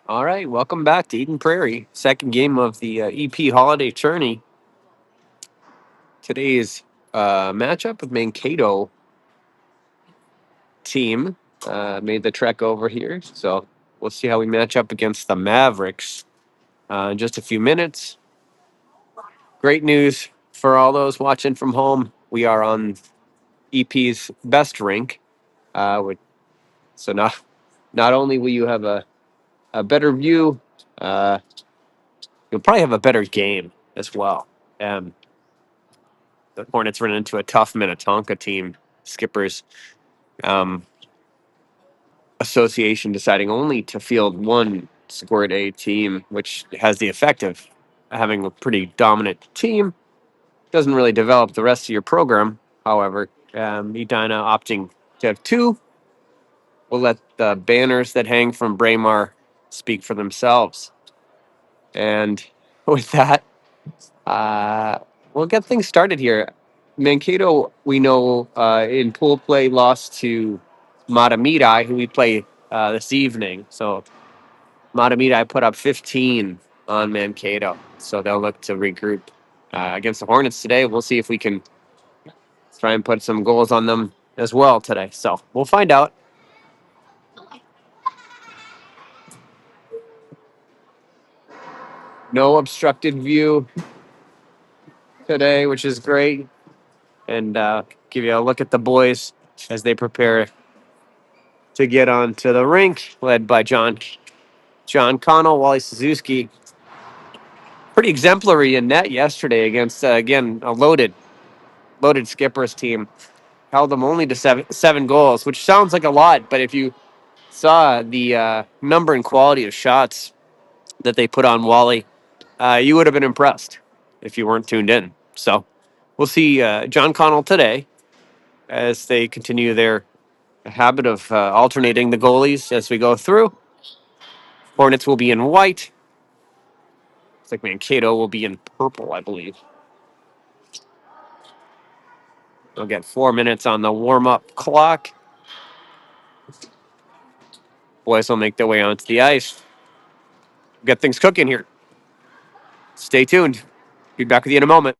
All right, welcome back to Eden Prairie. Second game of the EP Holiday Tourney. Today's matchup with Mankato team made the trek over here, so we'll see how we match up against the Mavericks in just a few minutes. Great news for all those watching from home. We are on EP's best rink, uh, with, so not only will you have a better view, uh, you'll probably have a better game as well. Um, the Hornets run into a tough Minnetonka team. Skippers um, Association deciding only to field one Squirt A team, which has the effect of having a pretty dominant team. Doesn't really develop the rest of your program. However, Edina opting to have two. We'll let the banners that hang from Braemar speak for themselves. And with that, Uh, we'll get things started here. Mankato, we know in pool play lost to Matamidi, who we play this evening. So Matamidi put up 15 on Mankato. So they'll look to regroup against the Hornets today. We'll see if we can try and put some goals on them as well today. So we'll find out. No obstructed view today, which is great. And give you a look at the boys as they prepare to get onto the rink, led by John Connell, Wally Suzuki. Pretty exemplary in net yesterday against again a loaded Skippers team. Held them only to seven goals, which sounds like a lot, but if you saw the number and quality of shots that they put on Wally, you would have been impressed if you weren't tuned in. So we'll see John Connell today as they continue their habit of alternating the goalies as we go through. Hornets will be in white. It's like Mankato will be in purple, I believe. They'll get 4 minutes on the warm up clock. Boys will make their way onto the ice. Get things cooking here. Stay tuned. Be back with you in a moment.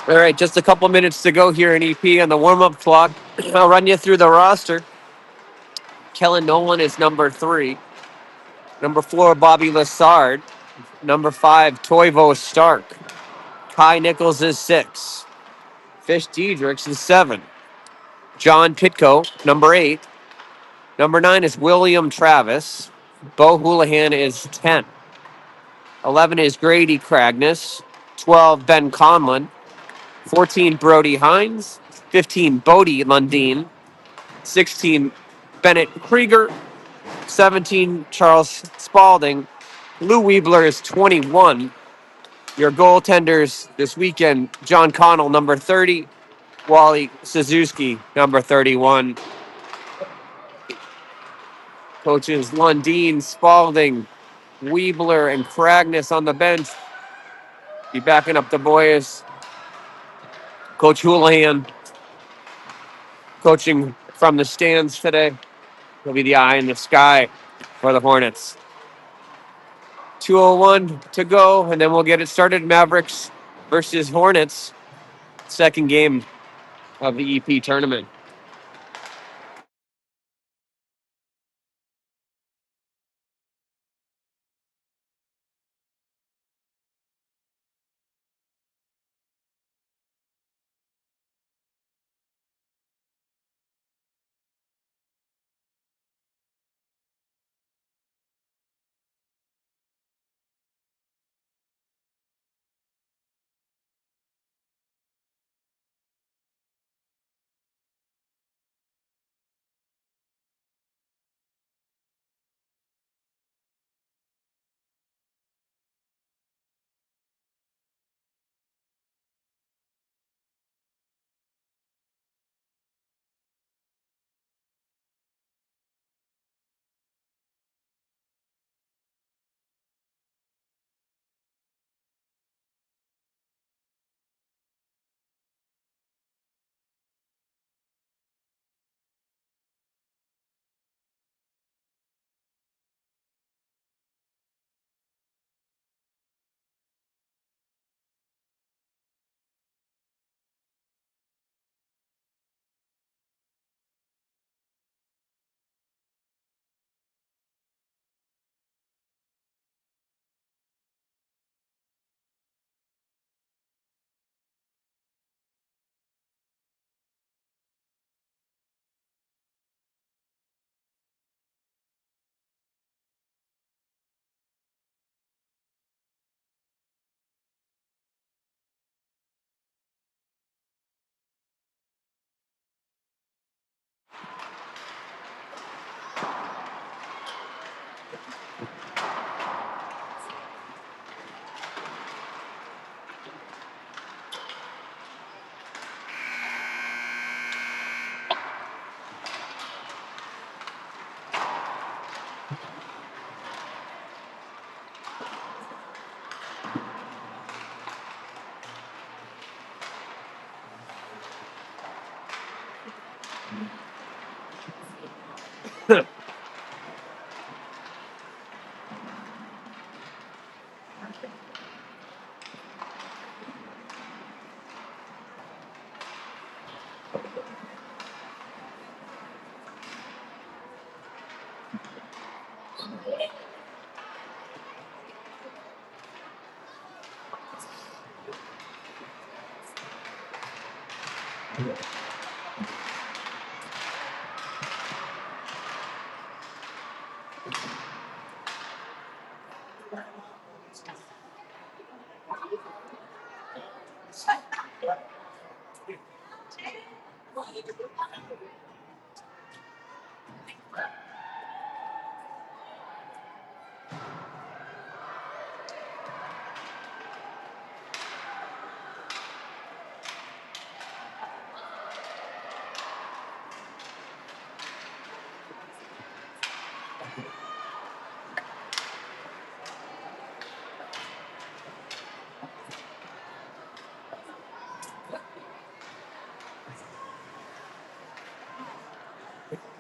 All right, just a couple minutes to go here in EP on the warm-up clock. I'll run you through the roster. Kellen Nolan is number 3. Number 4, Bobby Lassard. Number 5, Toivo Stark. Kai Nichols is 6. Fish Diedrichs is 7. John Pitko, number 8. Number 9 is William Travis. Bo Houlihan is 10. 11 is Grady Cragness. 12, Ben Conlon. 14, Brody Hines. 15, Bodie Lundeen. 16, Bennett Krieger. 17, Charles Spalding. Lou Weebler is 21. Your goaltenders this weekend, John Connell, number 30. Wally Suzuki, number 31. Coaches Lundeen, Spalding, Weebler, and Cragness on the bench. Be backing up the boys. Coach Houlihan coaching from the stands today. He'll be the eye in the sky for the Hornets. 2:01 to go, and then we'll get it started. Mavericks versus Hornets, second game of the EP tournament.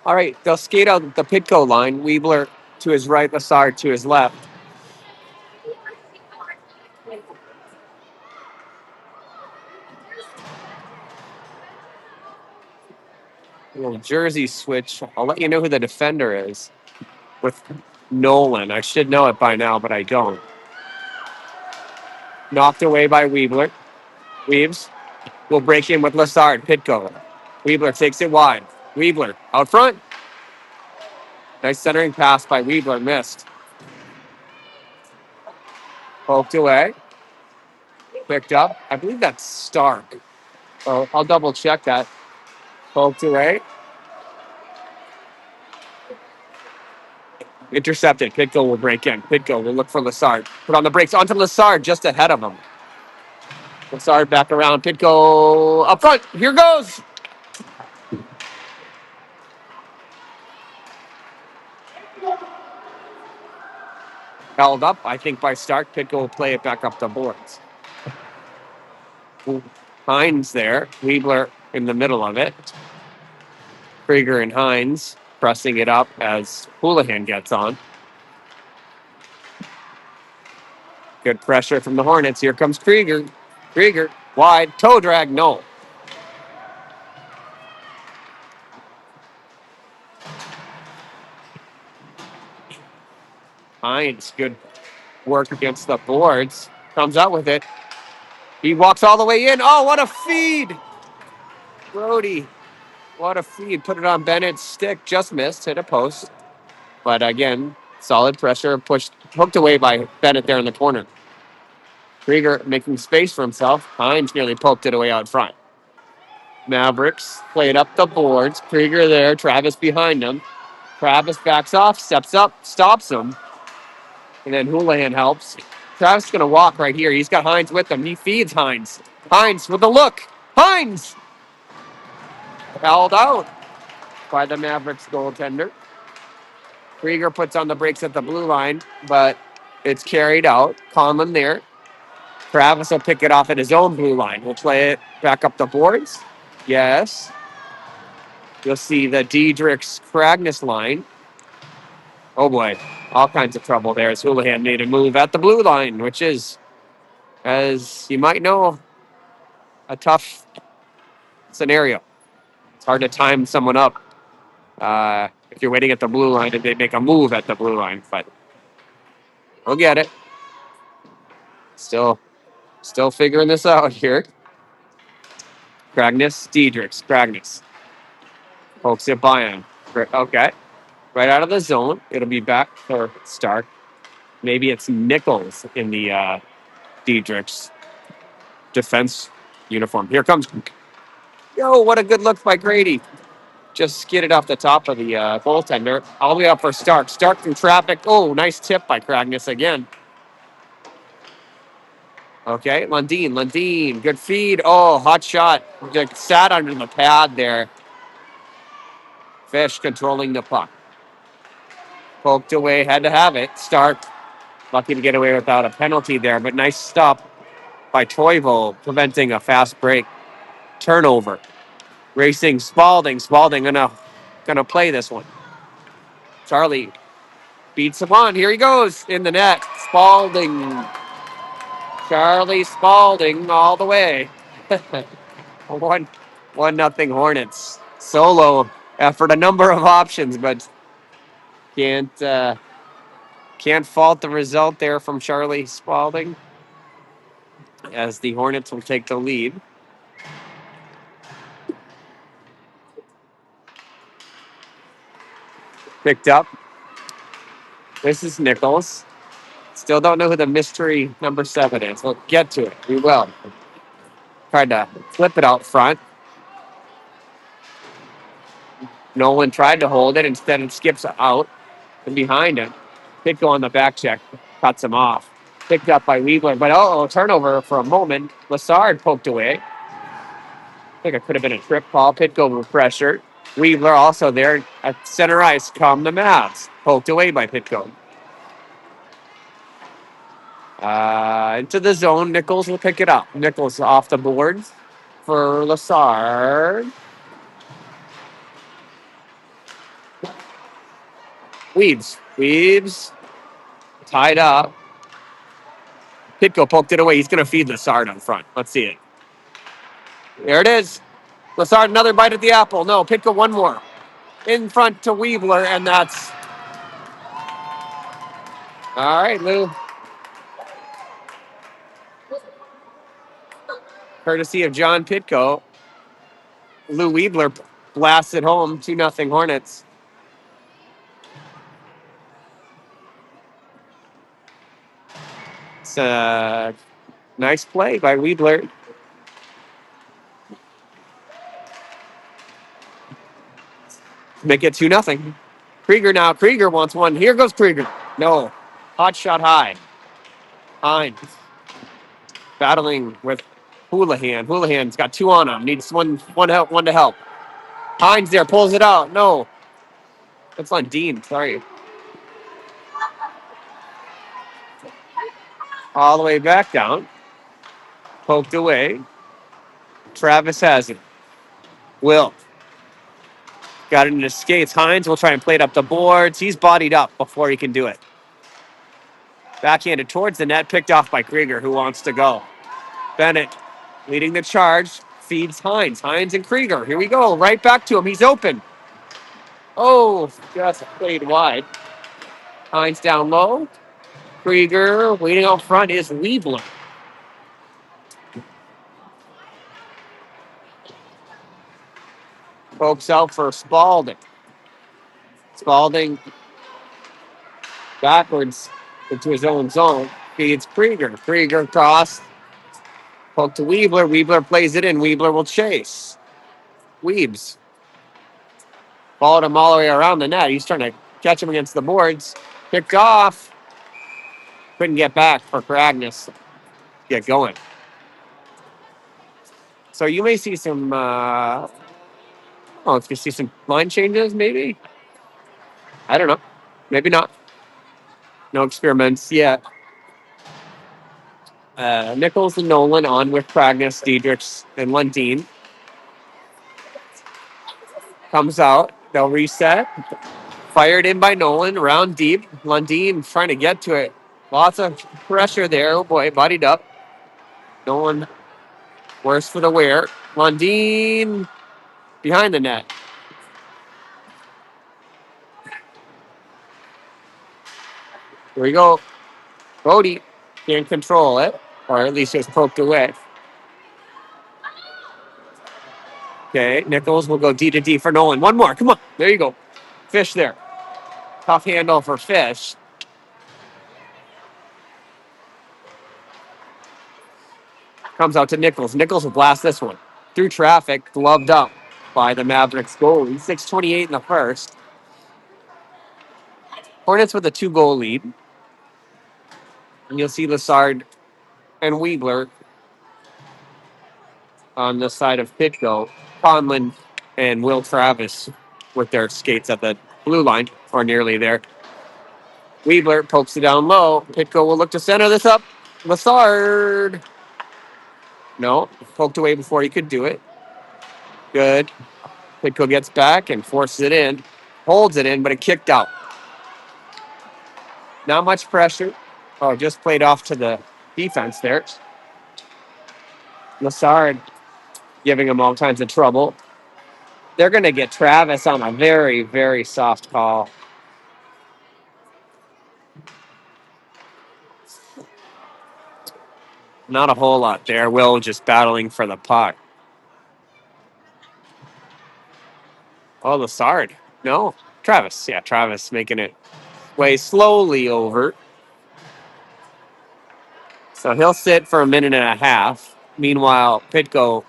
All right, they'll skate out the Pitco line. Weebler to his right, Lassard to his left. jersey switch. I'll let you know who the defender is with Nolan. I should know it by now, but I don't. Knocked away by Weebler. Weaves will break in with Lassard. Pitco. Weebler takes it wide. Weebler out front. Nice centering pass by Weebler. Missed. Poked away. Picked up. I believe that's Stark. Oh, I'll double check that. Poked away. Intercepted. Pitco will break in. Pitco will look for Lassard. Put on the brakes onto Lassard just ahead of him. Lassard back around. Pitco up front. Here goes. Held up, I think, by Stark. Pitco will play it back up the boards. Hines there. Weebler in the middle of it. Krieger and Hines pressing it up as Houlihan gets on. Good pressure from the Hornets. Here comes Krieger. Krieger, wide, toe drag, no. Hines, good work against the boards. Comes out with it. He walks all the way in. Oh, what a feed! Brody, what a feed. Put it on Bennett's stick. Just missed. Hit a post. But again, solid pressure. Pushed, hooked away by Bennett there in the corner. Krieger making space for himself. Hines nearly poked it away out front. Mavericks played up the boards. Krieger there. Travis behind him. Travis backs off, steps up, stops him. And then Houlihan helps. Travis is going to walk right here. He's got Hines with him. He feeds Hines. Hines with a look. Hines! Held out by the Mavericks goaltender. Krieger puts on the brakes at the blue line, but it's carried out. Conlon there. Travis will pick it off at his own blue line. We'll play it back up the boards. Yes. You'll see the Diedrichs Kragness line. Oh boy, all kinds of trouble there as Houlihan made a move at the blue line, which is, as you might know, a tough scenario. It's hard to time someone up if you're waiting at the blue line and they make a move at the blue line, but we'll get it. Still figuring this out here. Kragness, Diedrichs, Kragness. Pokes it by him. Okay. Right out of the zone. It'll be back for Stark. Maybe it's Nichols in the Diedrichs defense uniform. Here comes. Yo, what a good look by Grady. Just skidded off the top of the goaltender. All the way up for Stark. Stark through traffic. Oh, nice tip by Kragness again. Okay, Lundin. Good feed. Oh, hot shot. Just sat under the pad there. Fish controlling the puck. Poked away, had to have it. Stark, lucky to get away without a penalty there, but nice stop by Toivo, preventing a fast break. Turnover. Racing Spalding. Spalding gonna play this one. Charlie beats him on. Here he goes in the net. Spalding. Charlie Spalding all the way. 1-0 Hornets. Solo effort, a number of options, but can't fault the result there from Charlie Spalding as the Hornets will take the lead. Picked up. This is Nichols. Still don't know who the mystery number 7 is. We'll get to it. We will. Tried to flip it out front. Nolan tried to hold it. Instead, it skips out and behind him. Pitco on the back check. Cuts him off. Picked up by Weebler. But, turnover for a moment. Lassard poked away. I think it could have been a trip call. Pitco with pressure. Weebler also there at center ice. Come the Mavs. Poked away by Pitco. Into the zone. Nichols will pick it up. Nichols off the boards for Lassard. Weaves. Tied up. Pitco poked it away. He's going to feed Lassard on front. Let's see it. There it is. Lassard, another bite at the apple. No, Pitco, one more. in front to Weebler, and that's all right, Lou. Courtesy of John Pitko. Lou Weebler blasted home 2-0 Hornets. It's a nice play by Weebler. Make it 2-0. Krieger now. Krieger wants one. Here goes Krieger. No. Hot shot high. Hines battling with Houlihan. Houlihan's got 2 on him. Needs one to help. Hines there pulls it out. No. That's on Dean. Sorry. All the way back down. Poked away. Travis has it. Will. Got it in his skates. Hines will try and play it up the boards. He's bodied up before he can do it. Backhanded towards the net. Picked off by Krieger, who wants to go. Bennett leading the charge. Feeds Hines. Hines and Krieger. Here we go. Right back to him. He's open. Oh, just played wide. Hines down low. Krieger waiting out front is Weebler. Pokes out for Spalding. Spalding backwards into his own zone. Feeds Krieger. Krieger cross. Poke to Weebler. Weebler plays it in. Weebler will chase. Weebs. Followed him all the way around the net. He's trying to catch him against the boards. Picked off. Couldn't get back for Cragnis. Get going. So you may see some, if you see some line changes, maybe. I don't know. Maybe not. No experiments yet. Nichols and Nolan on with Cragnis, Diedrichs, and Lundin. Comes out. They'll reset. Fired in by Nolan. Around deep. Lundin trying to get to it. Lots of pressure there. Oh boy, bodied up. Nolan worse for the wear. Lundin behind the net. Here we go. Bodie can't control it, or at least just poked away. Okay, Nichols will go D to D for Nolan. One more. Come on. There you go. Fish there. Tough handle for Fish. Comes out to Nichols. Nichols will blast this one. Through traffic, gloved up by the Mavericks goalie. 6:28 in the first. Hornets with a 2-goal lead. And you'll see Lassard and Weebler on the side of Pitko. Conlon and Will Travis with their skates at the blue line, or nearly there. Weebler pokes it down low. Pitko will look to center this up. Lassard. No, poked away before he could do it. Good. Pitko gets back and forces it in. Holds it in, but it kicked out. Not much pressure. Oh, just played off to the defense there. Lassard giving him all kinds of trouble. They're going to get Travis on a very, very soft call. Not a whole lot there. Will just battling for the puck. Oh, Lassard. No. Travis. Yeah, Travis making it way slowly over. So he'll sit for a minute and a half. Meanwhile, Pitko,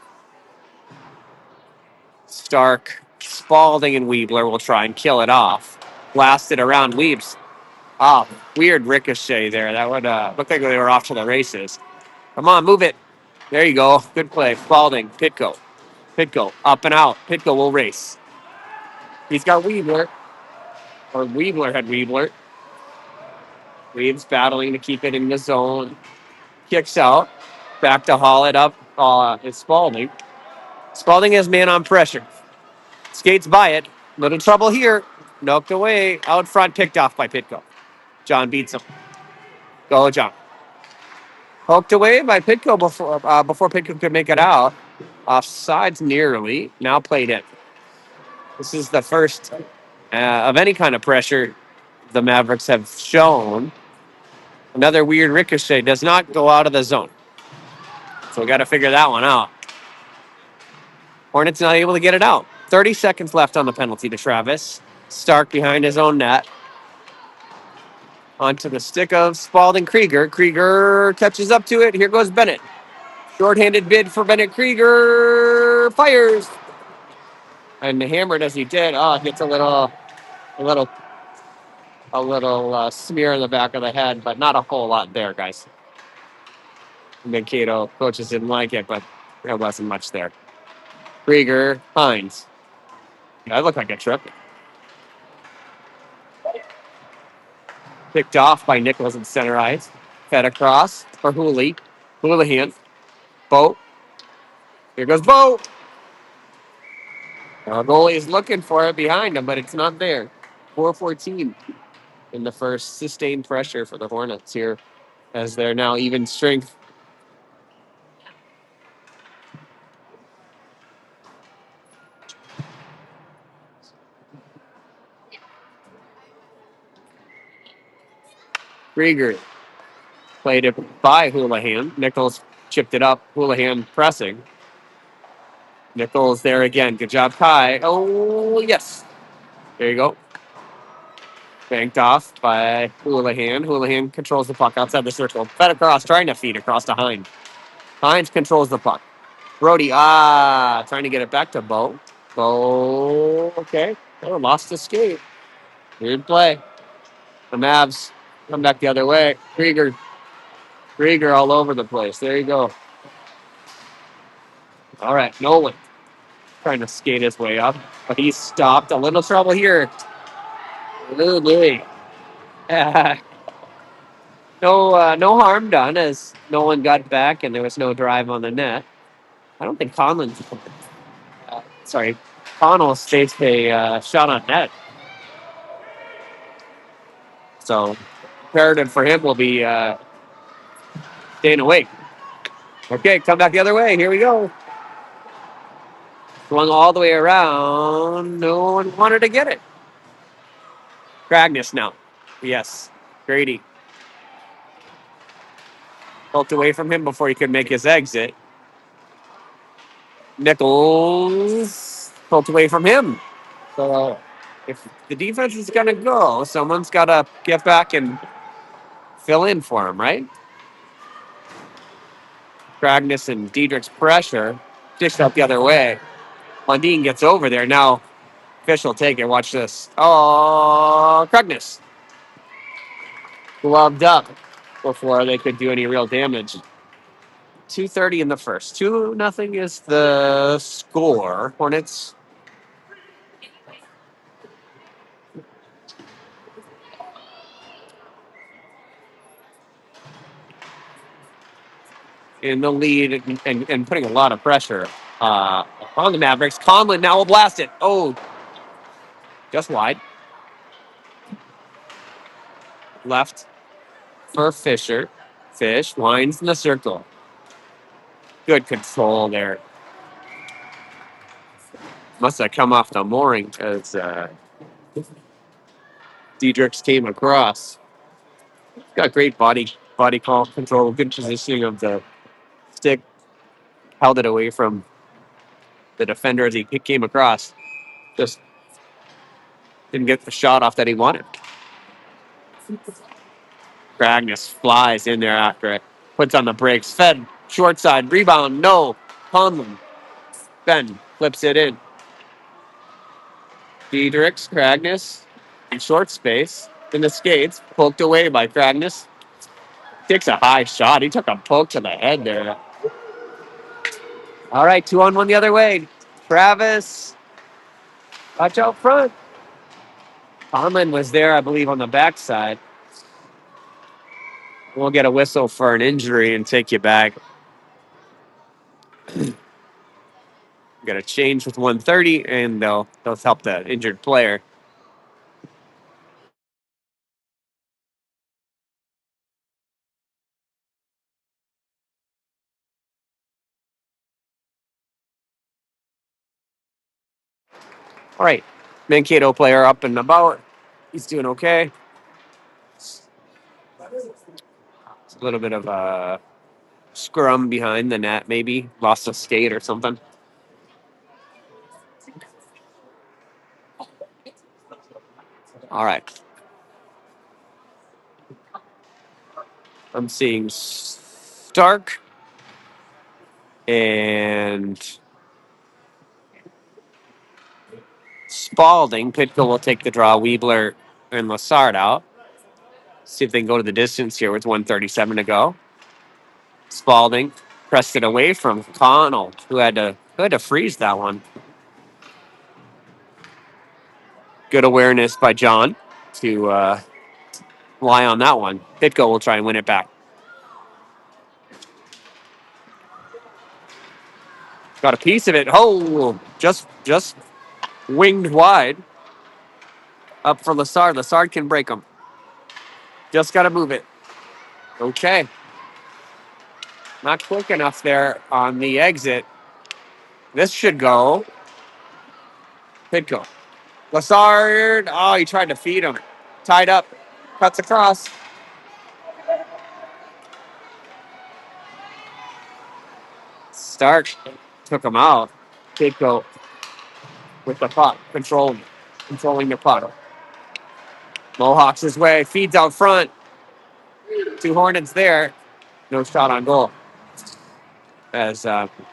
Stark, Spalding, and Weebler will try and kill it off. Blast it around Weebs. Ah, weird ricochet there. That would look like they were off to the races. Come on, move it. There you go. Good play. Spalding, Pitko. Pitko, up and out. Pitko will race. He's got Weebler. Or Weebler had Weebler. Weebs battling to keep it in the zone. Kicks out. Back to haul it up. It's Spalding. Spalding has man on pressure. Skates by it. Little trouble here. Knocked away. Out front, picked off by Pitko. John beats him. Go, John. Poked away by Pitko before Pitko could make it out. Offsides nearly. Now played it. This is the first of any kind of pressure the Mavericks have shown. Another weird ricochet does not go out of the zone. So we got to figure that one out. Hornets not able to get it out. 30 seconds left on the penalty to Travis. Stark behind his own net. Onto the stick of Spalding Krieger. Krieger catches up to it. Here goes Bennett. Short-handed bid for Bennett. Krieger fires. And hammered as he did. Oh, gets a little smear in the back of the head, but not a whole lot there, guys. Mankato coaches didn't like it, but there wasn't much there. Krieger, Hines. That looked like a trip. Picked off by Nichols in center ice. Fed across for Hooley. Houlihan. Boat. Here goes Boat. The goalie is looking for it behind him, but it's not there. 4:14 in the first. Sustained pressure for the Hornets here as they're now even strength. Krieger played it by Houlihan. Nichols chipped it up. Houlihan pressing. Nichols there again. Good job, Kai. Oh, yes. There you go. Banked off by Houlihan. Houlihan controls the puck outside the circle. Fed across, trying to feed across to Hines. Hines controls the puck. Brody, trying to get it back to Bo. Bo, okay. Oh, lost the skate. Weird play. The Mavs come back the other way. Krieger all over the place. There you go. All right, Nolan trying to skate his way up, but he's stopped. A little trouble here. Oh, boy. No harm done as Nolan got back and there was no drive on the net. I don't think Connell states a shot on net. So imperative for him will be staying awake. Okay, come back the other way. Here we go. Swung all the way around. No one wanted to get it. Cragness now. Yes. Grady. Poked away from him before he could make his exit. Nichols poked away from him. So if the defense is going to go, someone's got to get back and fill in for him, right? Cragness and Diedrich's pressure. Dished up the other way. Lundin gets over there. Now, Fish will take it. Watch this. Oh, Cragness. Gloved up before they could do any real damage. 2:30 in the first. 2-0 is the score. Hornets in the lead and putting a lot of pressure on the Mavericks. Conlon now will blast it. Oh, just wide. Left for Fisher. Fish winds in the circle. Good control there. Must have come off the mooring because Diedrichs came across. Got great body call control, good positioning of the stick. Held it away from the defender as he came across. Just didn't get the shot off that he wanted. Cragness flies in there after it. Puts on the brakes. Fed. Short side. Rebound. No. Conlon. Ben flips it in. Diedrichs. Cragness. In short space. In the skates. Poked away by Cragness. Takes a high shot. He took a poke to the head there. All right. 2-on-1 the other way. Travis. Watch out front. Conlon was there, I believe, on the backside. We'll get a whistle for an injury and take you back. Got to change with 1:30, and they'll help the injured player. All right. Mankato player up and about. He's doing okay. It's a little bit of a scrum behind the net, maybe. Lost a skate or something. All right. I'm seeing Stark and Spalding. Pitko will take the draw. Weebler and Lassard out. See if they can go to the distance here with 137 to go. Spalding pressed it away from Connell, who had to freeze that one. Good awareness by John to lie on that one. Pitko will try and win it back. Got a piece of it. Oh, just winged wide. Up for Lassard. Lassard can break them. Just got to move it. Okay. Not quick enough there on the exit. This should go. Pitko. Lassard. Oh, he tried to feed him. Tied up. Cuts across. Stark took him out. Pitko with the puck. Controlling the puck. Mohawks his way. Feeds out front. Two Hornets there. No shot on goal. As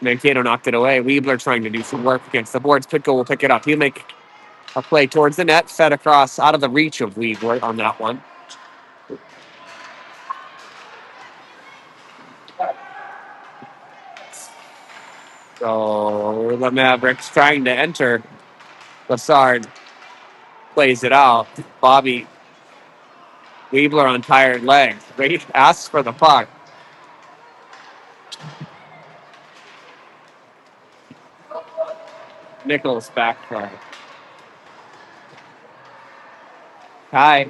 Mankato knocked it away. Weebler trying to do some work against the boards. Pitko will pick it up. He'll make a play towards the net. Fed across out of the reach of Weebler on that one. So the Mavericks trying to enter. Lassard plays it out. Bobby Weebler on tired legs. Ready asks for the puck. Nichols back for Kai.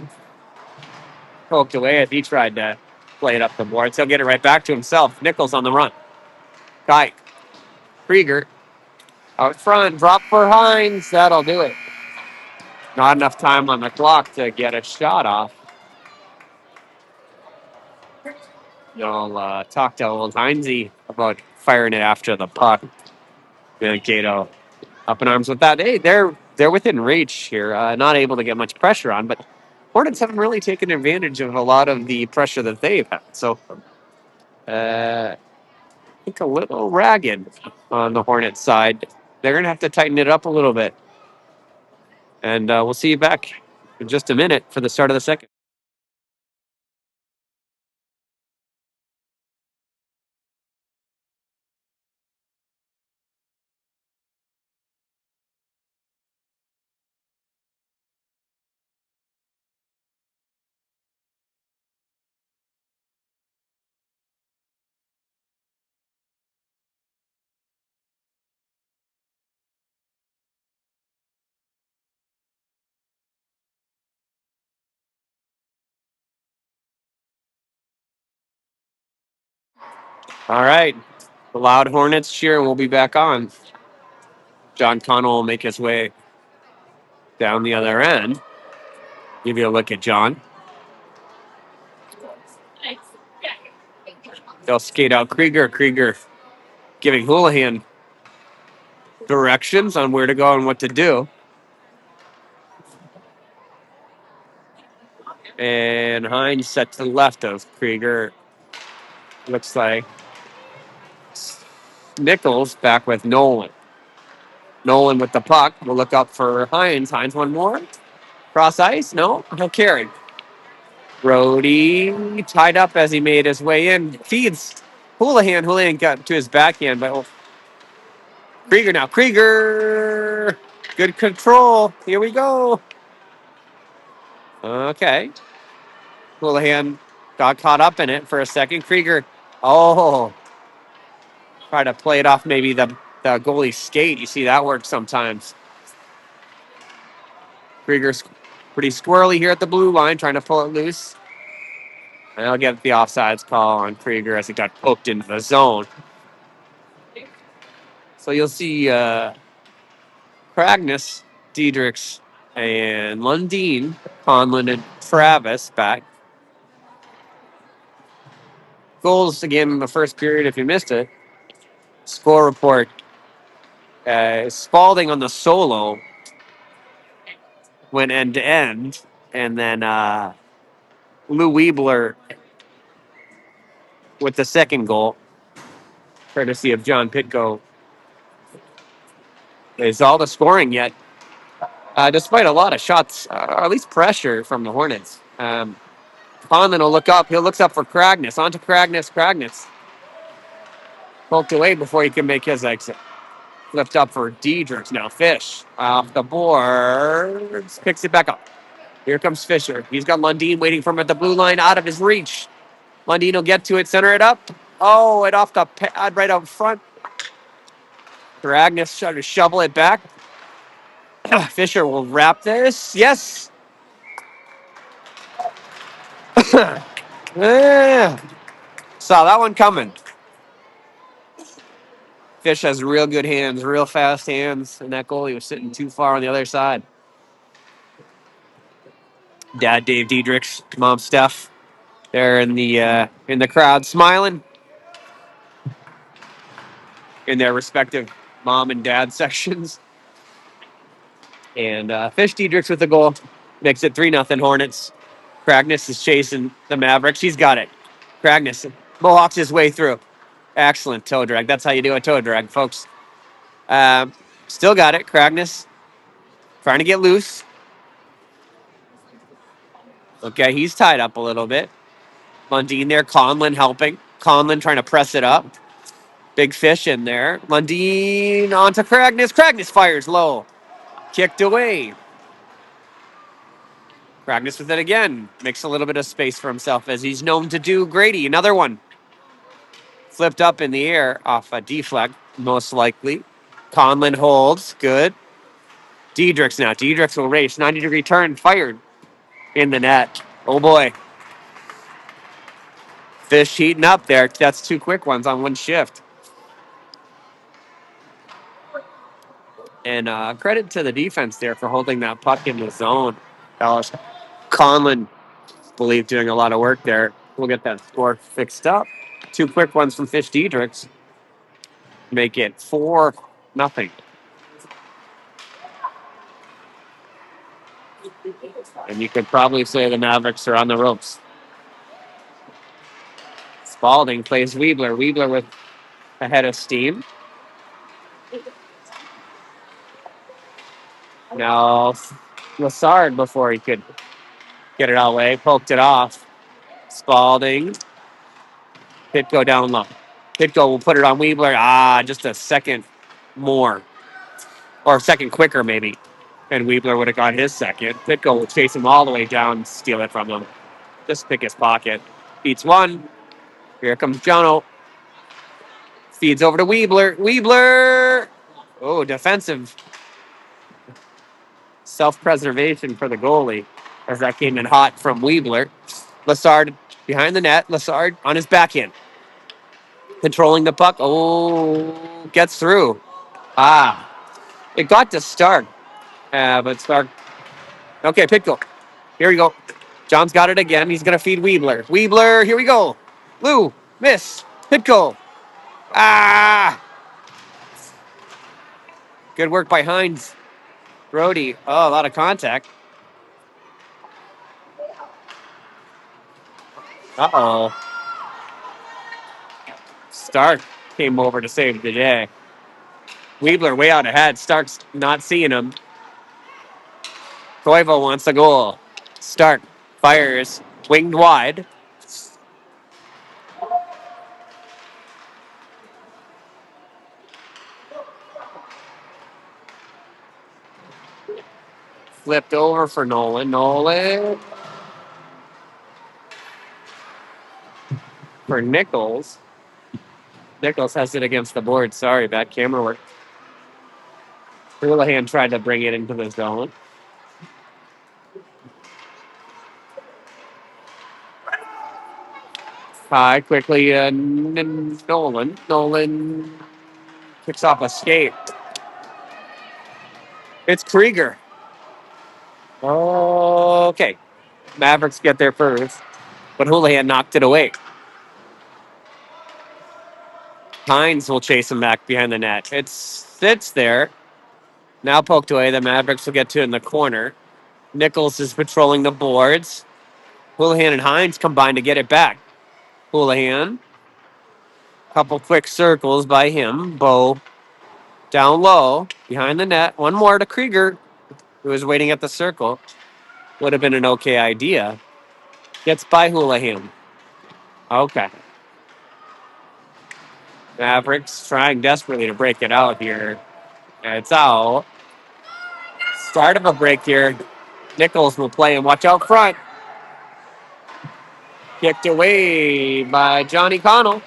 Poked away as he tried to play it up the boards. He'll get it right back to himself. Nichols on the run. Kai. Krieger. Out front. Drop for Hines. That'll do it. Not enough time on the clock to get a shot off. You'll talk to old Heinze about firing it after the puck. Mankato up in arms with that. Hey, they're within reach here. Not able to get much pressure on, but Hornets haven't really taken advantage of a lot of the pressure that they've had. So I think a little ragged on the Hornets side. They're going to have to tighten it up a little bit. And we'll see you back in just a minute for the start of the second. All right. The loud Hornets cheer will be back on. John Connell will make his way down the other end. Give you a look at John. They'll skate out Krieger. Krieger giving Houlihan directions on where to go and what to do. And Hines set to the left of Krieger. Looks like Nichols back with Nolan. Nolan with the puck. We'll look up for Hines. Hines one more. Cross ice? No. He'll carry. Brody tied up as he made his way in. Feeds Houlihan. Houlihan got to his backhand, but Krieger now. Krieger. Good control. Here we go. Okay. Houlihan got caught up in it for a second. Krieger. Oh. Try to play it off maybe the goalie's skate. You see that work sometimes. Krieger's pretty squirrely here at the blue line, trying to pull it loose. And I'll get the offsides call on Krieger as he got poked into the zone. So you'll see Kragness Diedrichs and Lundeen, Conlon and Travis back. Goals again in the first period if you missed it. Score report. Spalding on the solo went end to end. And then Lou Weebler with the second goal, courtesy of John Pitko. Is all the scoring yet, despite a lot of shots, or at least pressure from the Hornets. Conlon will look up. He looks up for Kragness. On to Kragness. Kragness poked away before he can make his exit. Flipped up for Diedrichs. Now Fish off the boards. Picks it back up. Here comes Fisher. He's got Lundeen waiting for him at the blue line, out of his reach. Lundeen will get to it, center it up. Oh, it off the pad right up front. Kragness trying to shovel it back. Fisher will wrap this. Yes. Yeah. Saw that one coming. Fish has real good hands, real fast hands, and that goalie was sitting too far on the other side. Dad Dave Diedrichs, Mom Steph, they're in the crowd smiling in their respective mom and dad sections. And Fish Diedrichs with the goal makes it 3-0 Hornets. Kragness is chasing the Mavericks. He's got it. Kragness mohawks his way through. Excellent toe drag. That's how you do a toe drag, folks. Still got it. Kragness trying to get loose. Okay, he's tied up a little bit. Lundeen there. Conlon helping. Conlon trying to press it up. Big Fish in there. Lundeen onto Kragness. Kragness fires low. Kicked away. Kragness with it again. Makes a little bit of space for himself as he's known to do. Grady, another one. Flipped up in the air off a deflect, most likely. Conlon holds. Good. Diedrichs now. Diedrichs will race. 90-degree turn. Fired in the net. Oh, boy. Fish heating up there. That's two quick ones on one shift. And credit to the defense there for holding that puck in the zone. Dallas Conlon, believe, doing a lot of work there. We'll get that score fixed up. Two quick ones from Fish Diedrichs. Make it 4-0. And you could probably say the Mavericks are on the ropes. Spalding plays Weebler. Weebler with a head of steam. Now Lassard, before he could get it all away, poked it off. Spalding. Pitko down low. Pitko will put it on Weebler. Just a second more. Or a second quicker, maybe. And Weebler would have got his second. Pitko will chase him all the way down, steal it from him. Just pick his pocket. Beats one. Here comes Jono. Feeds over to Weebler. Weebler! Oh, defensive self-preservation for the goalie as that came in hot from Weebler. Lassard behind the net. Lassard on his backhand. Controlling the puck. Oh, gets through. It got to Stark. But Stark. Okay, Pitko. Here we go. John's got it again. He's going to feed Weebler. Weebler, here we go. Lou, miss. Pitko. Good work by Hines. Brody. Oh, a lot of contact. Uh-oh. Stark came over to save the day. Weebler way out ahead. Stark's not seeing him. Toivo wants a goal. Stark fires. Winged wide. Flipped over for Nolan. Nolan. For Nichols. Nichols has it against the board. Sorry, bad camera work. Houlihan tried to bring it into the zone. High, quickly, Nolan. Nolan kicks off a skate. It's Krieger. Okay. Mavericks get there first, but Houlihan knocked it away. Hines will chase him back behind the net. It sits there. Now poked away. The Mavericks will get to it in the corner. Nichols is patrolling the boards. Houlihan and Hines combine to get it back. Houlihan. Couple quick circles by him. Bo down low behind the net. One more to Krieger, who was waiting at the circle. Would have been an okay idea. Gets by Houlihan. Okay. Mavericks trying desperately to break it out here. It's out. Start of a break here. Nichols will play and watch out front. Kicked away by Johnny Connell.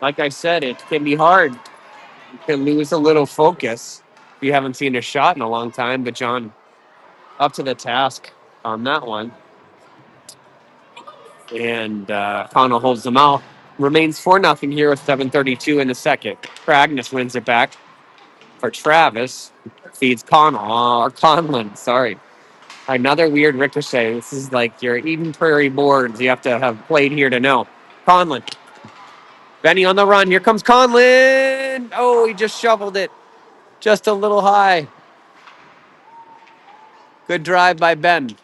Like I said, it can be hard. You can lose a little focus if you haven't seen a shot in a long time. But John, up to the task on that one. And Connell holds them out. Remains 4-0 here with 7:32 in the second. Kragness wins it back for Travis. Feeds Connell. Or Conlon, sorry. Another weird ricochet. This is like your Eden Prairie boards. You have to have played here to know. Conlon. Benny on the run. Here comes Conlon. Oh, he just shoveled it. Just a little high. Good drive by Ben.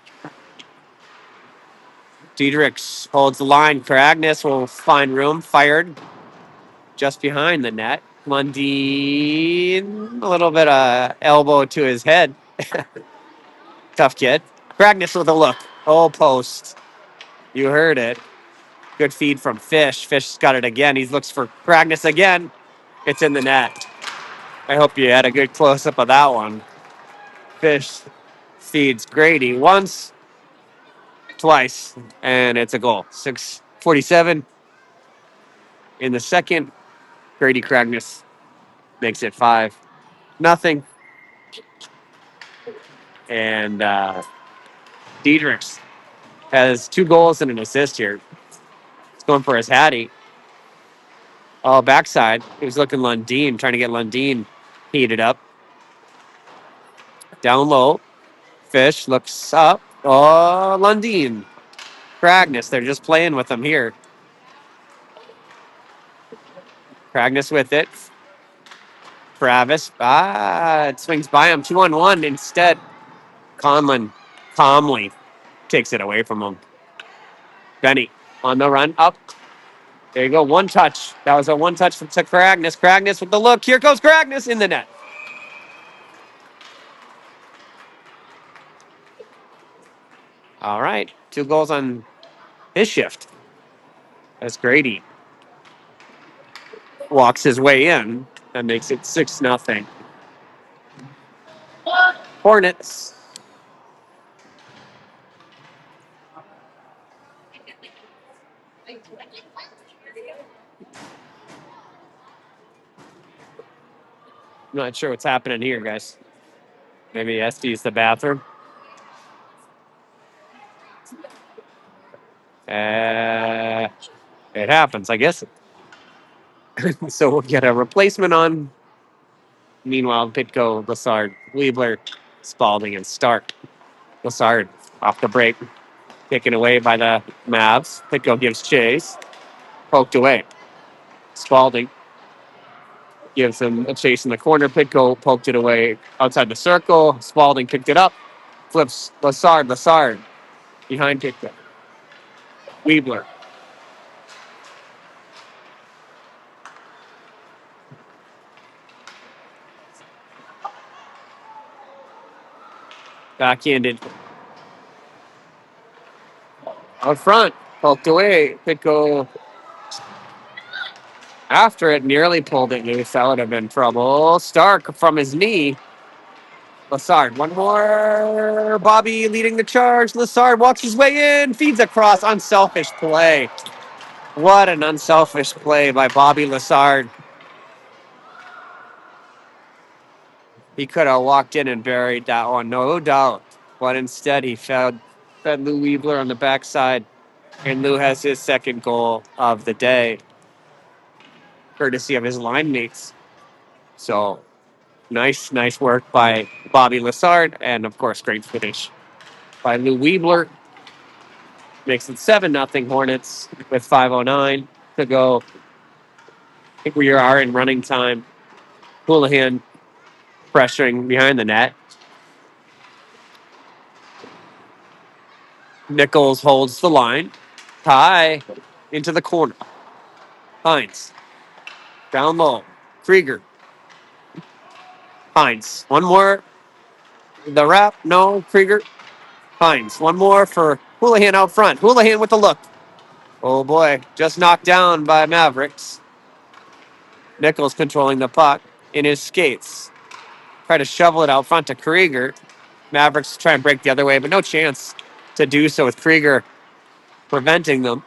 Diedrichs holds the line. Kragness will find room. Fired just behind the net. Lundeen, a little bit of elbow to his head. Tough kid. Kragness with a look. Oh, post. You heard it. Good feed from Fish. Fish got it again. He looks for Kragness again. It's in the net. I hope you had a good close-up of that one. Fish feeds Grady once, twice, and it's a goal. 6:47 in the second. Grady Kragness makes it 5-0. And Diedrichs has 2 goals and an assist here. He's going for his Hattie. Oh, backside. He was looking Lundeen, trying to get Lundeen heated up. Down low. Fish looks up. Oh, Lundeen. Kragness, they're just playing with him here. Kragness with it. Travis. It swings by him. 2-on-1 instead. Conlon calmly takes it away from him. Benny on the run up. There you go. One touch. That was a one touch from Kragness. Kragness with the look. Here goes Kragness in the net. All right. 2 goals on his shift. As Grady walks his way in. That makes it 6-0. Hornets. I'm not sure what's happening here, guys. Maybe SD's the bathroom. It happens, I guess. So we'll get a replacement on. Meanwhile, Pitko, Lassard, Liebler, Spalding, and Stark. Lassard off the break. Taken away by the Mavs. Pitko gives chase. Poked away. Spalding gives him a chase in the corner. Pitko poked it away outside the circle. Spalding picked it up. Flips Lassard. Lassard behind Pitko. Weebler. Backhanded. Out front. Poked away. Pitko after it nearly pulled it loose. That would have been trouble. Stark from his knee. Lassard, one more. Bobby leading the charge. Lassard walks his way in, feeds across. Unselfish play. What an unselfish play by Bobby Lassard. He could have walked in and buried that one, no doubt. But instead, he fed Lou Weebler on the backside. And Lou has his second goal of the day, courtesy of his line mates. So Nice work by Bobby Lassard. And, of course, great finish by Lou Weebler. Makes it 7-0 Hornets with 5:09 to go. I think we are in running time. Houlihan pressuring behind the net. Nichols holds the line. High into the corner. Hines. Down low. Krieger. Hines. One more. The wrap. No. Krieger. Hines. One more for Houlihan out front. Houlihan with the look. Oh boy. Just knocked down by Mavericks. Nichols controlling the puck in his skates. Try to shovel it out front to Krieger. Mavericks try and break the other way, but no chance to do so with Krieger preventing them.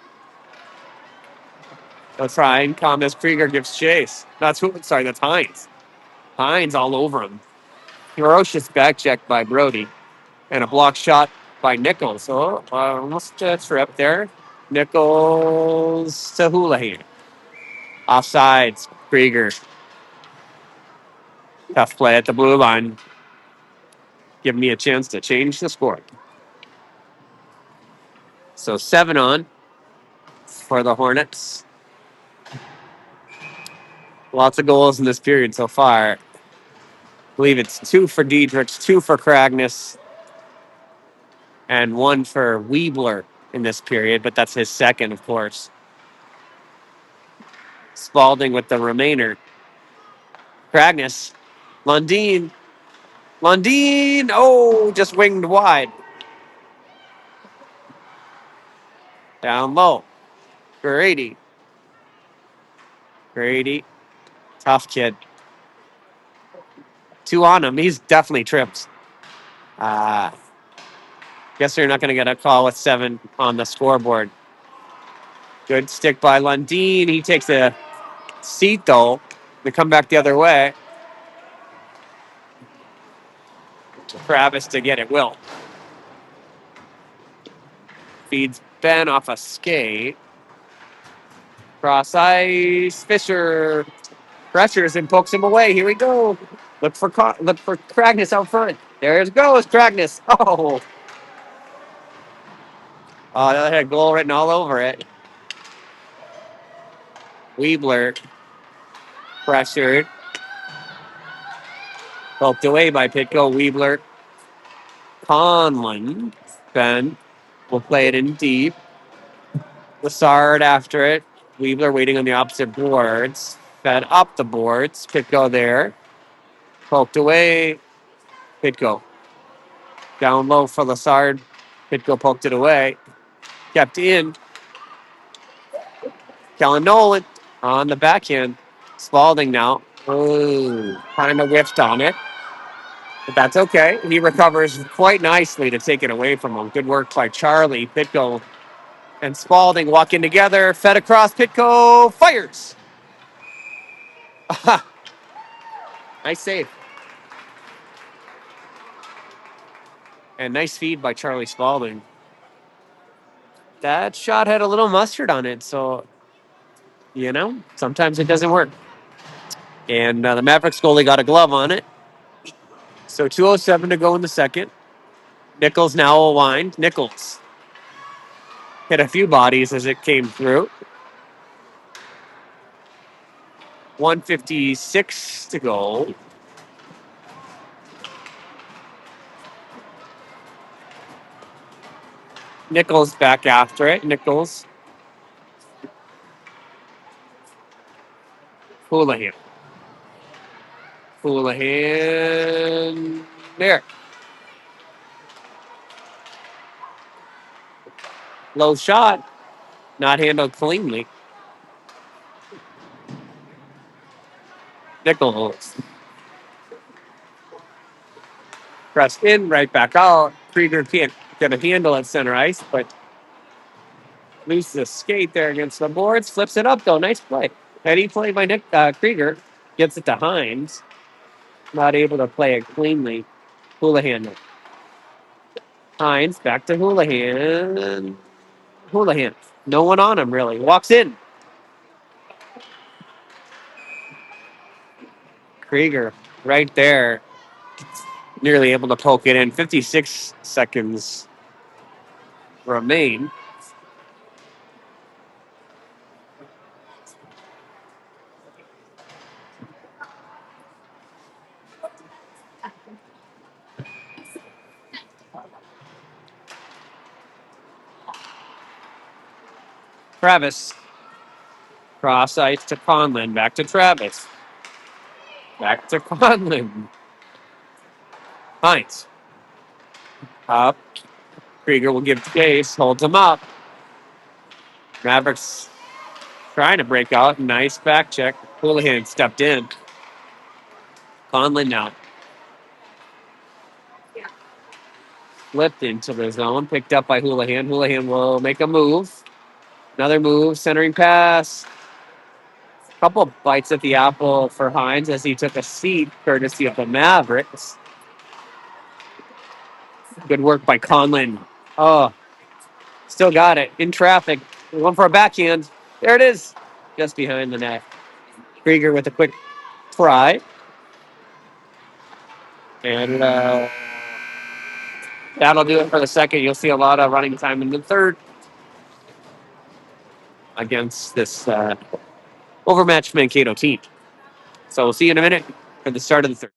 They'll try and calm as Krieger gives chase. That's Hines. Hines all over him. Ferocious back check by Brody. And a block shot by Nichols. So almost a trip there. Nichols to Houlihan. Offsides. Krieger. Tough play at the blue line. Give me a chance to change the score. So 7 on for the Hornets. Lots of goals in this period so far. I believe it's 2 for Diedrichs, 2 for Kragness, and 1 for Weebler in this period, but that's his second, of course. Spalding with the remainder. Kragness. Lundin. Oh, just winged wide. Down low. Grady. Tough kid. 2 on him. He's definitely tripped. Guess you're not going to get a call with 7 on the scoreboard. Good stick by Lundin. He takes a seat, though. They come back the other way. Travis to get it. Will. Feeds Ben off a skate. Cross ice. Fisher pressures and pokes him away. Here we go. Look for Kragness out front. There it goes, Kragness. That had goal written all over it. Weebler pressured. Poked away by Pitko. Weebler. Conlon. Ben will play it in deep. Lassard after it. Weebler waiting on the opposite boards. Fed up the boards. Pitko there. Poked away. Pitko. Down low for Lassard. Pitko poked it away. Kept in. Kellen Nolan on the backhand. Spalding now. Ooh, kind of whiffed on it. But that's okay. He recovers quite nicely to take it away from him. Good work by Charlie. Pitko and Spalding walking together. Fed across. Pitko fires. Nice save. And nice feed by Charlie Spalding. That shot had a little mustard on it, so, sometimes it doesn't work. And the Mavericks goalie got a glove on it. So 2:07 to go in the second. Nichols now aligned. Nichols hit a few bodies as it came through. 1:56 to go. Nichols back after it. Nichols. Houlihan. There. Low shot. Not handled cleanly. Nichols. Pressed in, right back out. Krieger can't get a handle at center ice, but loses a skate there against the boards. Flips it up, though. Nice play. Heady play by Krieger. Gets it to Hines. Not able to play it cleanly. Houlihan. Hines back to Houlihan. No one on him, really. Walks in. Krieger right there, nearly able to poke it in. 56 seconds remain. Travis. Cross ice to Conlon. Back to Travis. Back to Conlon. Hines. Up. Krieger will give chase. Holds him up. Mavericks trying to break out. Nice back check. Houlihan stepped in. Conlon now. Flipped into the zone. Picked up by Houlihan. Houlihan will make a move. Another move. Centering pass. Couple bites at the apple for Hines as he took a seat, courtesy of the Mavericks. Good work by Conlon. Oh, still got it. In traffic. One for a backhand. There it is. Just behind the net. Krieger with a quick try. And that'll do it for the second. You'll see a lot of running time in the third against this overmatched Mankato team. So we'll see you in a minute for the start of the third.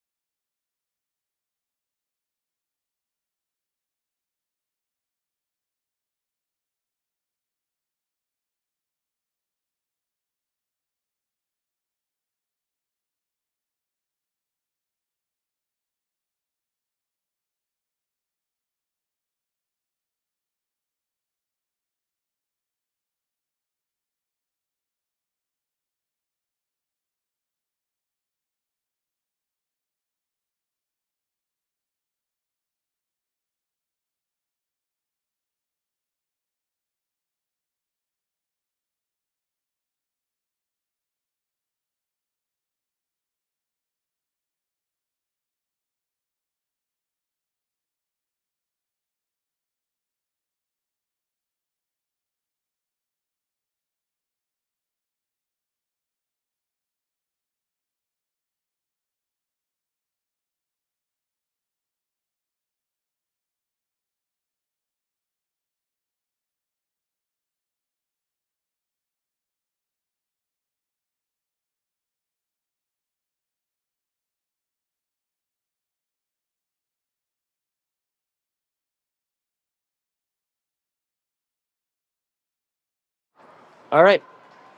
All right.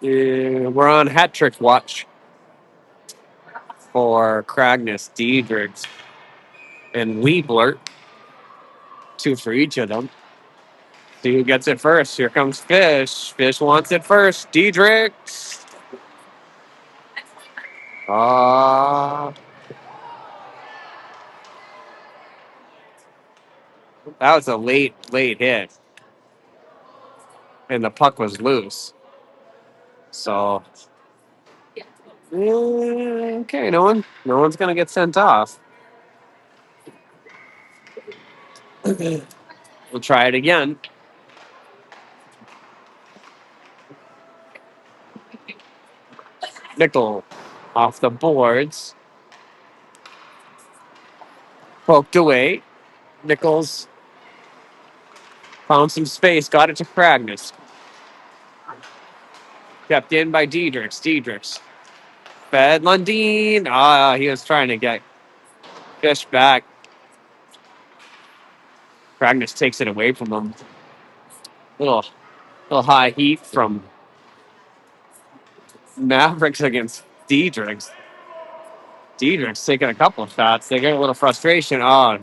We're on hat trick watch for Kragness, Diedrichs, and Weebler. Two for each of them. See who gets it first. Here comes Fish. Fish wants it first. Diedrichs. That was a late hit. And the puck was loose. So okay, no one's gonna get sent off. We'll try it again. Nickel off the boards. Poked away. Nichols found some space, got it to Kragness. Kept in by Diedrichs. Diedrichs. Fed Lundin. He was trying to get Fish back. Kragness takes it away from him. Little high heat from Mavericks against Diedrichs. Diedrichs taking a couple of shots. They get a little frustration. Oh,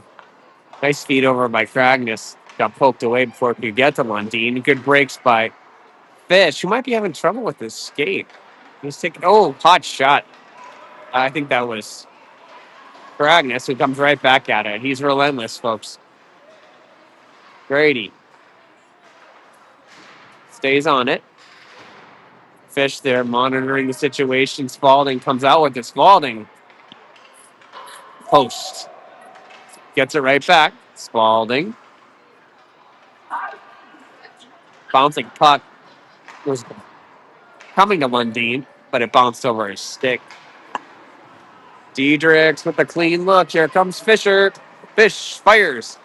nice feed over by Kragness. Got poked away before it could get to Lundin. Good breaks by Fish, who might be having trouble with his skate. He's taking, hot shot. I think that was Kragness, who comes right back at it. He's relentless, folks. Grady stays on it. Fish there monitoring the situation. Spalding comes out with it. Spalding. Post. Gets it right back. Spalding. Bouncing puck was coming to Lundin, but it bounced over his stick. Diedrichs with a clean look. Here comes Fisher. Fish fires.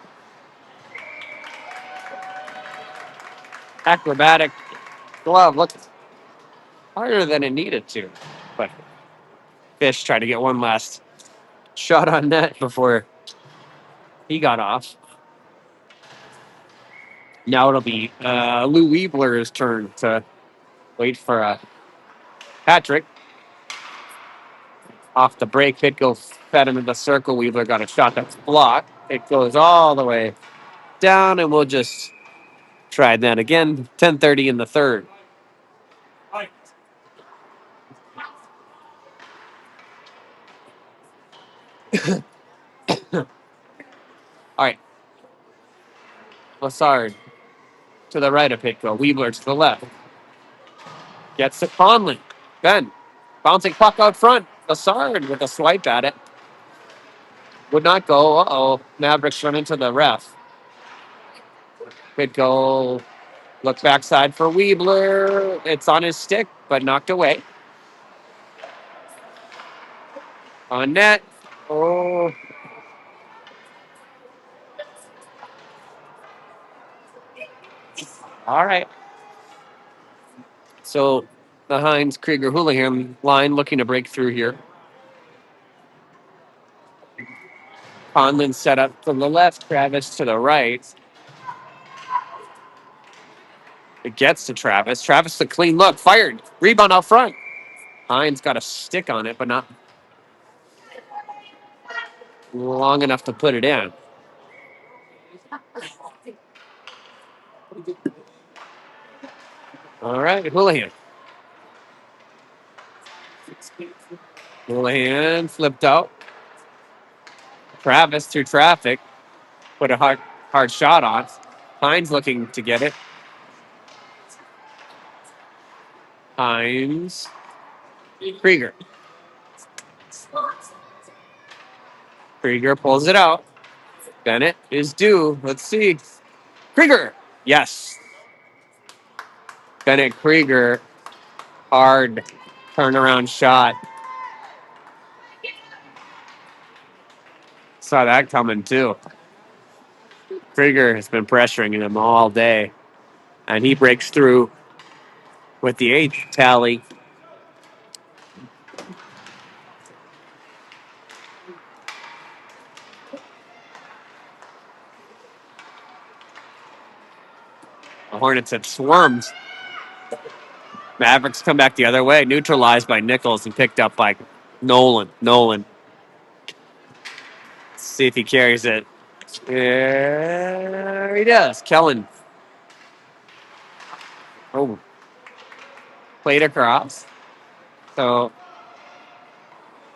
Acrobatic glove looks harder than it needed to. But Fish tried to get one last shot on net before he got off. Now it'll be Lou Weebler's turn to wait for a hat trick. Off the break, Pitko fed him in the circle. Weebler got a shot that's blocked. It goes all the way down, and we'll just try that again. 10:30 in the third. All right. Lassard to the right of Pitko. Weebler to the left. Gets to Conlon. Ben. Bouncing puck out front. Lassard with a swipe at it. Would not go. Uh-oh. Mavericks run into the ref. Pitko looks backside for Weebler. It's on his stick, but knocked away. On net. Oh. All right. So the Hines Krieger Houlihan line looking to break through here. Conlon set up from the left, Travis to the right. It gets to Travis. Travis, the clean look, fired. Rebound out front. Hines got a stick on it, but not long enough to put it in. All right, Houlihan. Houlihan flipped out. Travis through traffic. Put a hard shot on. Hines looking to get it. Hines. Krieger. Krieger pulls it out. Bennett is due. Let's see. Krieger. Yes. Bennett Krieger. Hard turnaround shot. Saw that coming too. Krieger has been pressuring him all day. And he breaks through with the 8th tally. The Hornets had swarmed. Mavericks come back the other way, neutralized by Nichols and picked up by Nolan. Let's see if he carries it. There he does. Kellen. Oh. Played across. So,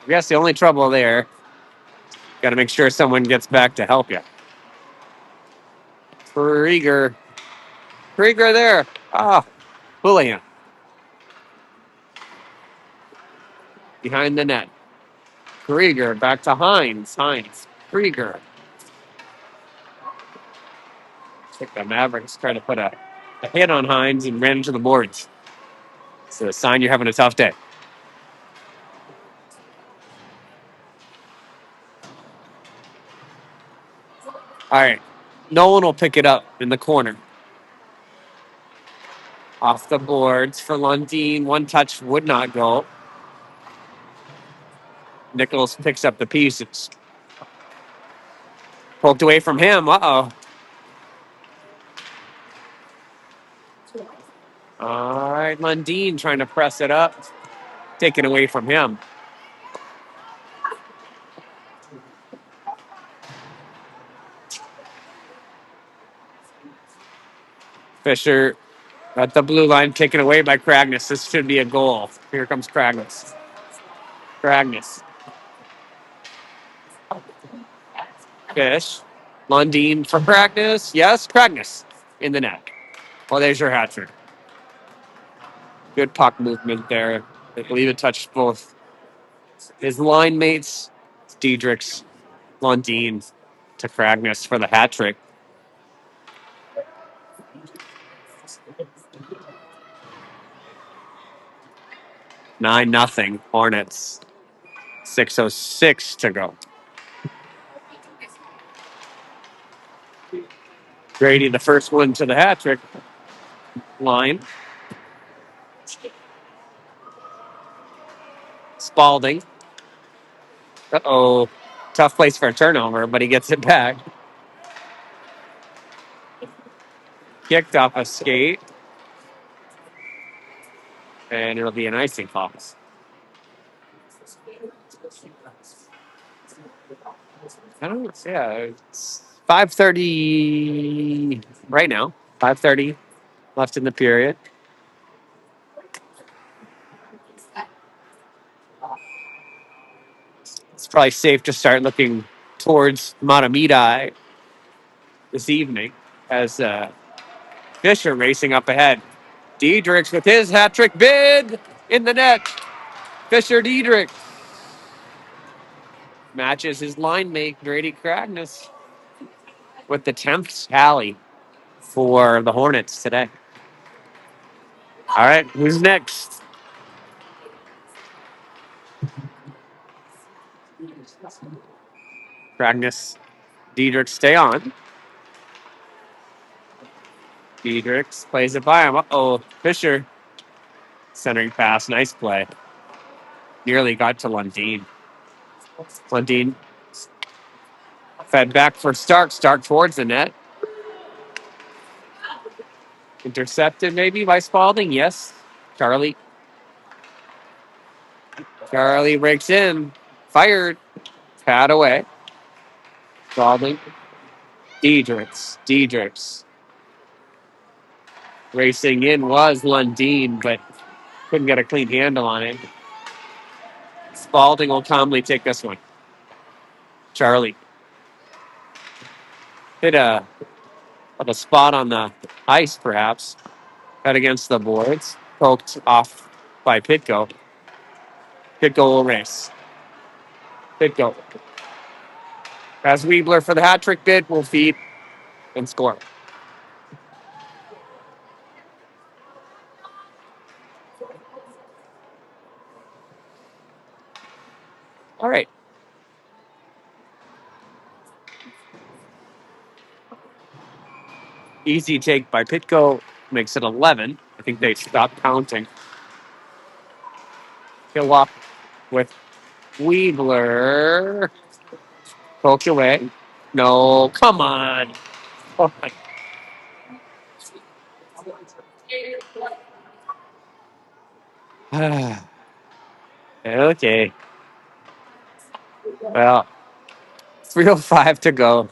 I guess the only trouble there, got to make sure someone gets back to help you. Krieger there. Ah, Houlihan. Behind the net. Krieger back to Hines. Krieger. I think the Mavericks trying to put a hit on Hines and ran into the boards. It's a sign you're having a tough day. All right. Nolan will pick it up in the corner. Off the boards for Lundin. One touch would not go. Nichols picks up the pieces. Poked away from him. Uh-oh. All right, Lundin trying to press it up. Taken away from him. Fisher at the blue line, taken away by Kragness. This should be a goal. Here comes Kragness. Fish. Lundin for Kragness. Yes, Kragness in the net. Well, there's your hat trick. Good puck movement there. I believe it touched both his line mates, Diedrichs, Lundin, to Kragness for the hat trick. 9-0 Hornets. 6:06 to go. Grady, the first one to the hat trick line. Spalding. Uh-oh. Tough place for a turnover, but he gets it back. Kicked off a skate. And it'll be an icing call. I don't know. Yeah, it's 5:30 right now. 5:30 left in the period. It's probably safe to start looking towards Matamidi this evening as Fisher racing up ahead. Diedrichs with his hat trick bid in the net. Fisher Diedrich matches his line mate, Grady Cragness, with the 10th tally for the Hornets today. All right, who's next? Cragness, Diedrich, stay on. Diedrich plays it by him. Uh-oh, Fisher centering pass. Nice play. Nearly got to Lundeen. Lundeen fed back for Stark. Stark towards the net. Intercepted maybe by Spalding. Yes. Charlie breaks in. Fired. Pad away. Spalding. Diedrichs. Racing in was Lundeen, but couldn't get a clean handle on it. Spalding will calmly take this one. Charlie. Hit a spot on the ice, perhaps. Cut against the boards. Poked off by Pitko. Pitko will race. Pitko. As Weebler for the hat trick bid, will feed and score. All right. Easy take by Pitko. Makes it 11. I think they stopped counting. Kill up with Weebler. Poked away. No, come on. Oh my. Okay. Well, 3:05 to go.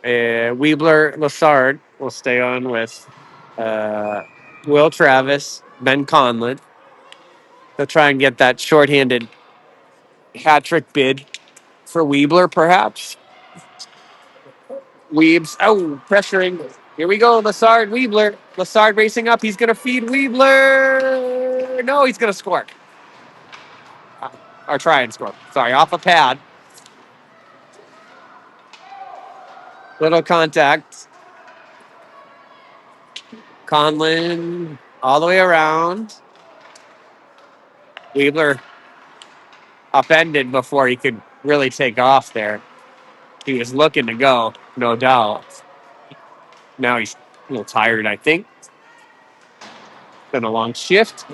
Weebler Lassard will stay on with Will Travis, Ben Conlon. They'll try and get that shorthanded hat trick bid for Weebler, perhaps. Weebs. Oh, pressuring. Here we go. Lassard, Weebler. Lassard racing up. He's going to feed Weebler. No, he's going to score. Or try and score. Sorry, off a pad. Little contact. Conlon all the way around. Weebler upended before he could really take off there. He was looking to go, no doubt. Now he's a little tired, I think. Been a long shift.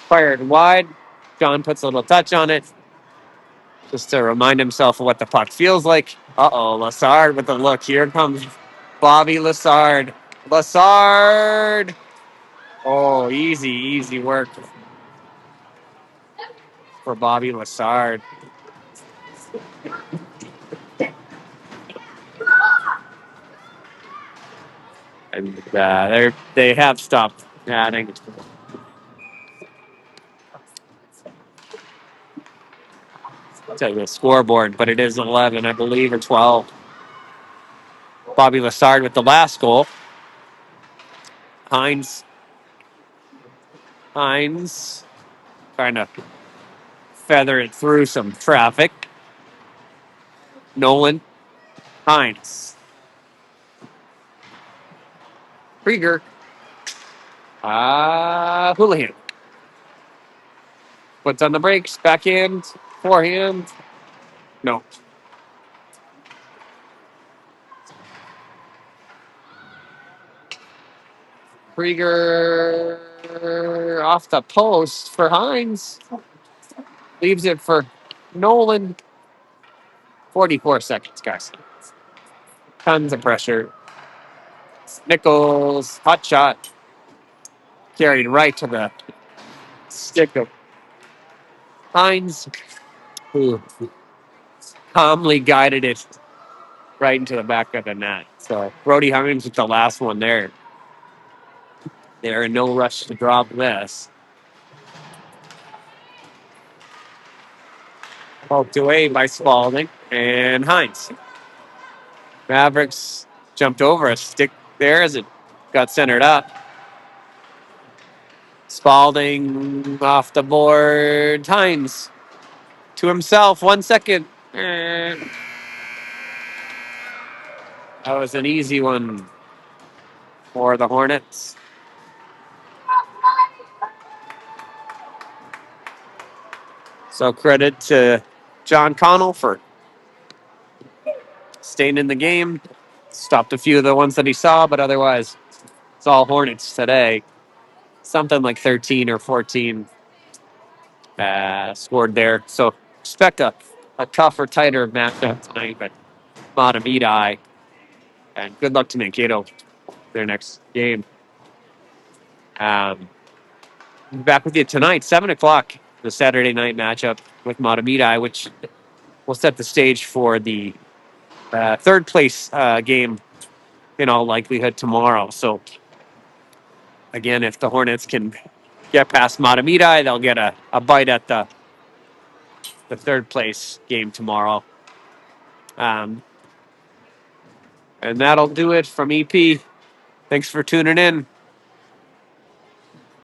Fired wide. John puts a little touch on it just to remind himself of what the puck feels like. Uh-oh, Lassard with the look. Here comes Bobby Lassard. Lassard! Oh, easy work for Bobby Lassard. And they have stopped adding. I'll tell you the scoreboard, but it is 11, I believe, or 12. Bobby Lassard with the last goal. Hines trying to feather it through some traffic. Nolan. Hines. Krieger. Houlihan puts on the brakes, backhand, forehand. No. Krieger off the post for Hines. Leaves it for Nolan. 44 seconds, guys. Tons of pressure. Nichols, hot shot. Carried right to the stick of Hines, who calmly guided it right into the back of the net. So Brody Hines with the last one there. They're in no rush to drop this. Poked away by Spalding and Hines. Mavericks jumped over a stick there as it got centered up. Spalding off the board. Hines to himself. 1 second. That was an easy one for the Hornets. So credit to John Connell for staying in the game. Stopped a few of the ones that he saw, but otherwise it's all Hornets today. Something like 13 or 14 scored there. So expect a tougher, tighter matchup tonight, but Matamidi. And good luck to Mankato their next game. Back with you tonight, 7 o'clock, the Saturday night matchup with Matamidi, which will set the stage for the third place game in all likelihood tomorrow. So, again, if the Hornets can get past Matamidi, they'll get a bite at the third place game tomorrow. And that'll do it from EP. Thanks for tuning in.